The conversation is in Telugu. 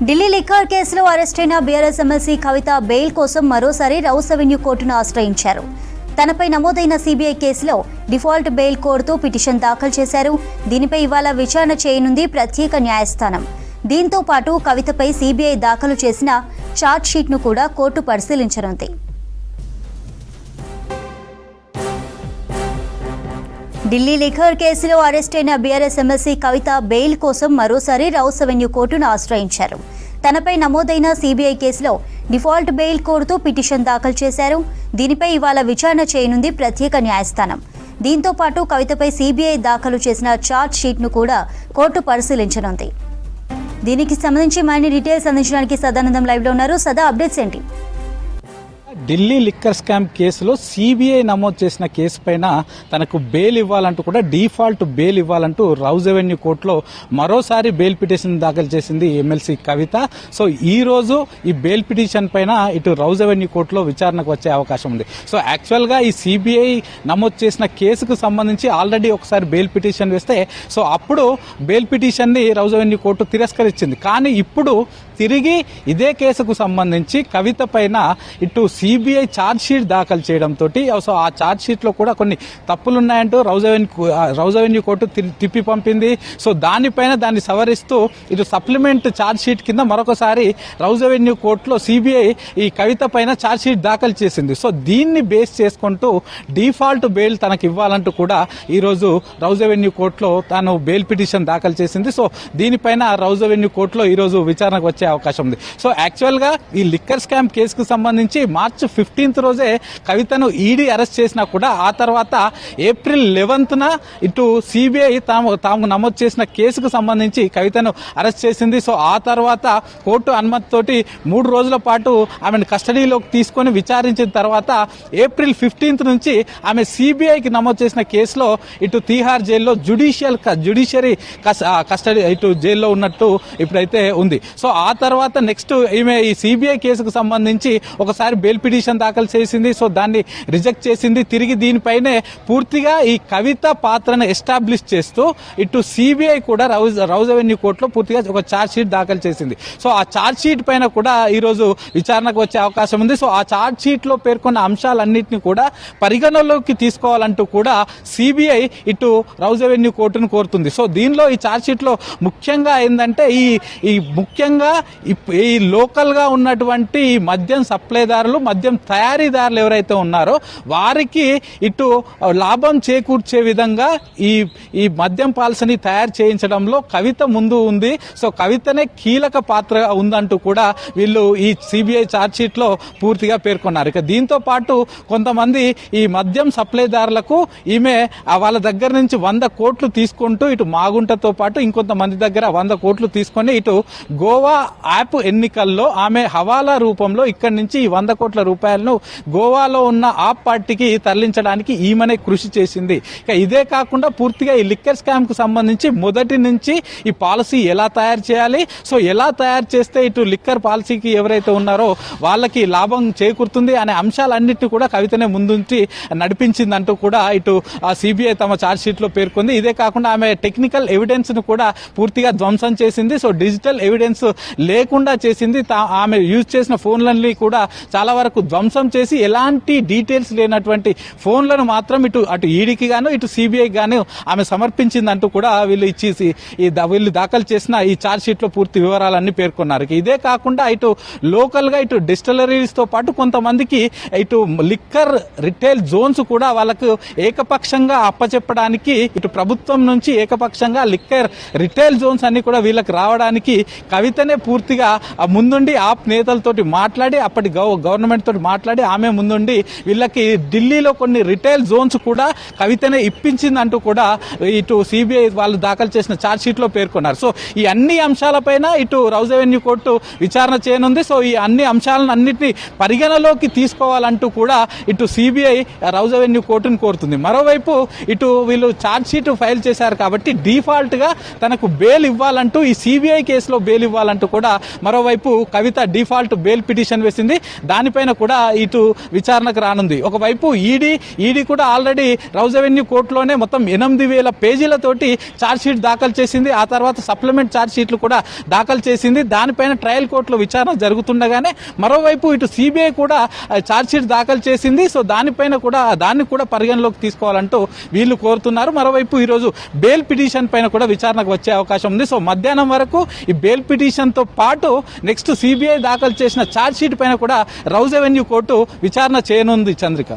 ఢిల్లీ లిక్కర్ కేసులో అరెస్ట్ అయిన బీఆర్ఎస్ ఎమ్మెల్సీ కవిత బెయిల్ కోసం మరోసారి రౌస్ అవెన్యూ కోర్టును ఆశ్రయించారు. తనపై నమోదైన సీబీఐ కేసులో డిఫాల్ట్ బెయిల్ కోరుతూ పిటిషన్ దాఖలు చేశారు. దీనిపై ఇవాళ విచారణ చేయనుంది ప్రత్యేక న్యాయస్థానం. దీంతో పాటు కవితపై సీబీఐ దాఖలు చేసిన ఛార్జ్ షీట్ను కూడా కోర్టు పరిశీలించనుంది. ఢిల్లీ లిక్కర్ కేసులో అరెస్ట్ అయిన బీఆర్ఎస్ ఎమ్మెల్సీ కవిత బెయిల్ కోసం మరోసారి రౌస్ అవెన్యూ కోర్టును ఆశ్రయించారు. తనపై నమోదైన సీబీఐ కేసులో డిఫాల్ట్ బెయిల్ కోరుతూ పిటిషన్ దాఖలు చేశారు. దీనిపై ఇవాళ విచారణ చేయనుంది ప్రత్యేక న్యాయస్థానం. దీంతో పాటు కవితపై సీబీఐ దాఖలు చేసిన ఛార్జ్ షీట్ను కూడా కోర్టు పరిశీలించనుంది. దీనికి సంబంధించి మరిన్ని డీటెయిల్స్ అందించడానికి సదానందం లైవ్ లో ఉన్నారు. సదా, అప్డేట్స్ ఏంటి? ఢిల్లీ లిక్కర్ స్కామ్ కేసులో సీబీఐ నమోదు చేసిన కేసు పైన తనకు బెయిల్ ఇవ్వాలంటూ కూడా డిఫాల్ట్ బెయిల్ ఇవ్వాలంటూ రౌస్ అవెన్యూ కోర్టులో మరోసారి బెయిల్ పిటిషన్ దాఖలు చేసింది ఎమ్మెల్సీ కవిత. సో ఈ రోజు ఈ బెయిల్ పిటిషన్ పైన ఇటు రౌస్ అవెన్యూ కోర్టులో విచారణకు వచ్చే అవకాశం ఉంది. సో యాక్చువల్గా ఈ సీబీఐ నమోదు చేసిన కేసుకు సంబంధించి ఆల్రెడీ ఒకసారి బెయిల్ పిటిషన్ వేస్తే సో అప్పుడు బెయిల్ పిటిషన్ని రౌస్ అవెన్యూ కోర్టు తిరస్కరించింది. కానీ ఇప్పుడు తిరిగి ఇదే కేసుకు సంబంధించి కవిత పైన ఇటు సీబీఐ ఛార్జ్ షీట్ దాఖలు చేయడంతో సో ఆ ఛార్జ్ షీట్ లో కూడా కొన్ని తప్పులున్నాయంటూ రౌస్ అవెన్యూ కోర్టు తిప్పి పంపింది. సో దాన్ని సవరిస్తూ ఇటు సప్లిమెంట్ ఛార్జ్ షీట్ కింద మరొకసారి రౌస్ అవెన్యూ కోర్టులో సీబీఐ ఈ కవిత పైన ఛార్జ్ షీట్ దాఖలు చేసింది. సో దీన్ని బేస్ చేసుకుంటూ డిఫాల్ట్ బెయిల్ తనకు ఇవ్వాలంటూ కూడా ఈ రోజు రౌస్ అవెన్యూ కోర్టులో తాను బెయిల్ పిటిషన్ దాఖలు చేసింది. సో దీనిపైన రౌస్ అవెన్యూ కోర్టులో ఈ రోజు విచారణకు వచ్చే అవకాశం ఉంది. సో యాక్చువల్ గా ఈ లిక్కర్ స్కామ్ కేసుకు సంబంధించి మార్చి 15th రోజే కవితను ఈడీ అరెస్ట్ చేసినా కూడా ఆ తర్వాత ఏప్రిల్ 11th ఇటు సిబిఐ తాము నమోదు చేసిన కేసుకు సంబంధించి కవితను అరెస్ట్ చేసింది. సో ఆ తర్వాత కోర్టు అనుమతితోటి 3 రోజుల పాటు ఆమెను కస్టడీలోకి తీసుకొని విచారించిన తర్వాత ఏప్రిల్ 15th నుంచి ఆమె సిబిఐకి నమోదు చేసిన కేసులో ఇటు తీహార్ జైల్లో జ్యుడిషియరీ కస్టడీ ఇటు జైల్లో ఉన్నట్టు ఇప్పుడైతే ఉంది. సో ఆ తర్వాత నెక్స్ట్ ఈమె ఈ సిబిఐ కేసుకు సంబంధించి ఒకసారి బెయిల్ పిటిషన్ దాఖలు చేసింది. సో దాన్ని రిజెక్ట్ చేసింది. తిరిగి దీనిపైనే పూర్తిగా ఈ కవిత పాత్రను ఎస్టాబ్లిష్ చేస్తూ ఇటు సిబిఐ కూడా రౌస్ అవెన్యూ కోర్టులో పూర్తిగా ఒక ఛార్జ్ షీట్ దాఖలు చేసింది. సో ఆ ఛార్జ్ షీట్ పైన కూడా ఈ రోజు విచారణకు వచ్చే అవకాశం ఉంది. సో ఆ ఛార్జ్ షీట్ లో పేర్కొన్న అంశాలన్నింటినీ కూడా పరిగణలోకి తీసుకోవాలంటూ కూడా సిబిఐ ఇటు రౌస్ అవెన్యూ కోర్టును కోరుతుంది. సో దీనిలో ఈ ఛార్జ్ షీట్ లో ముఖ్యంగా ఏంటంటే ఈ ముఖ్యంగా ఈ లోకల్ గా ఉన్నటువంటి మద్యం సప్లైదారులు, మద్యం తయారీదారులు ఎవరైతే ఉన్నారో వారికి ఇటు లాభం చేకూర్చే విధంగా ఈ మద్యం పాలసీని తయారు చేయించడంలో కవిత ముందు ఉంది. సో కవితనే కీలక పాత్ర ఉందంటూ కూడా వీళ్ళు ఈ సిబిఐ ఛార్జ్ షీట్ లో పూర్తిగా పేర్కొన్నారు. ఇక దీంతో పాటు కొంతమంది ఈ మద్యం సప్లైదారులకు ఈమె వాళ్ళ దగ్గర నుంచి 100 కోట్లు తీసుకుంటూ ఇటు మాగుంటతో పాటు ఇంకొంతమంది దగ్గర 100 కోట్లు తీసుకొని ఇటు గోవా యాప్ ఎన్నికల్లో ఆమె హవాలా రూపంలో ఇక్కడి నుంచి 100 కోట్ల రూపాయలను గోవాలో ఉన్న ఆప్ పార్టీకి తరలించడానికి ఈమెనే కృషి చేసింది. ఇక ఇదే కాకుండా పూర్తిగా ఈ లిక్కర్ స్కామ్ కు సంబంధించి మొదటి నుంచి ఈ పాలసీ ఎలా తయారు చేయాలి, సో ఎలా తయారు చేస్తే ఇటు లిక్కర్ పాలసీకి ఎవరైతే ఉన్నారో వాళ్ళకి లాభం చేకూరుతుంది అనే అంశాలన్నింటినీ కూడా కవితనే ముందుంచి నడిపించిందంటూ కూడా ఇటు సిబిఐ తమ ఛార్జ్ షీట్ లో పేర్కొంది. ఇదే కాకుండా ఆమె టెక్నికల్ ఎవిడెన్స్ ను కూడా పూర్తిగా ధ్వంసం చేసింది. సో డిజిటల్ ఎవిడెన్స్ లేకుండా చేసింది. ఆమె యూజ్ చేసిన ఫోన్లని కూడా చాలా వరకు ధ్వంసం చేసి ఎలాంటి డీటెయిల్స్ లేనటువంటి ఫోన్లను మాత్రం అటు ఈడీకి గాను ఇటు సిబిఐకి గాను ఆమె సమర్పించిందంటూ కూడా వీళ్ళు దాఖలు చేసిన ఈ ఛార్జ్ షీట్ లో పూర్తి వివరాలన్నీ పేర్కొన్నారు. ఇదే కాకుండా ఇటు లోకల్ గా ఇటు డిస్టిలరీస్ తో పాటు కొంతమందికి ఇటు లిక్కర్ రిటైల్ జోన్స్ కూడా వాళ్ళకు ఏకపక్షంగా అప్పచెప్పడానికి ఇటు ప్రభుత్వం నుంచి ఏకపక్షంగా లిక్కర్ రిటైల్ జోన్స్ అన్ని కూడా వీళ్ళకి రావడానికి కవితనే పూర్తిగా ముందుండి ఆప్ నేతలతోటి మాట్లాడి అప్పటి గవర్నమెంట్ తోటి మాట్లాడి ఆమె ముందుండి వీళ్ళకి ఢిల్లీలో కొన్ని రిటైల్ జోన్స్ కూడా కవితనే ఇప్పించిందంటూ కూడా ఇటు సిబిఐ వాళ్ళు దాఖలు చేసిన ఛార్జ్ షీట్ లో పేర్కొన్నారు. సో ఈ అన్ని అంశాలపైన ఇటు రౌస్ అవెన్యూ కోర్టు విచారణ చేయనుంది. సో ఈ అన్ని అంశాలను అన్నింటినీ పరిగణలోకి తీసుకోవాలంటూ కూడా ఇటు సిబిఐ రౌస్ అవెన్యూ కోర్టును కోరుతుంది. మరోవైపు ఇటు వీళ్ళు ఛార్జ్ షీట్ ఫైల్ చేశారు కాబట్టి డిఫాల్ట్ గా తనకు బెయిల్ ఇవ్వాలంటూ ఈ సిబిఐ కేసులో బెయిల్ ఇవ్వాలంటూ కూడా కూడా మరోవైపు కవిత డిఫాల్ట్ బెయిల్ పిటిషన్ వేసింది. దానిపైన కూడా ఇటు విచారణకు రానుంది. ఒకవైపు ఈడీ కూడా ఆల్రెడీ రౌజ్ అవెన్యూ కోర్టులోనే మొత్తం 8,000 పేజీలతోటి ఛార్జ్ షీట్ దాఖలు చేసింది. ఆ తర్వాత సప్లిమెంట్ ఛార్జ్ షీట్లు కూడా దాఖలు చేసింది. దానిపైన ట్రయల్ కోర్టులో విచారణ జరుగుతుండగానే మరోవైపు ఇటు సిబిఐ కూడా ఛార్జ్ షీట్ దాఖలు చేసింది. సో దాన్ని కూడా పరిగణలోకి తీసుకోవాలంటూ వీళ్ళు కోరుతున్నారు. మరోవైపు ఈరోజు బెయిల్ పిటిషన్ పైన కూడా విచారణకు వచ్చే అవకాశం ఉంది. సో మధ్యాహ్నం వరకు ఈ బెయిల్ పిటిషన్ తో పాటు నెక్స్ట్ సిబిఐ దాఖలు చేసిన ఛార్జ్ షీట్ పైన కూడా రౌజ్ అవెన్యూ కోర్టు విచారణ చేయనుంది. చంద్రిక.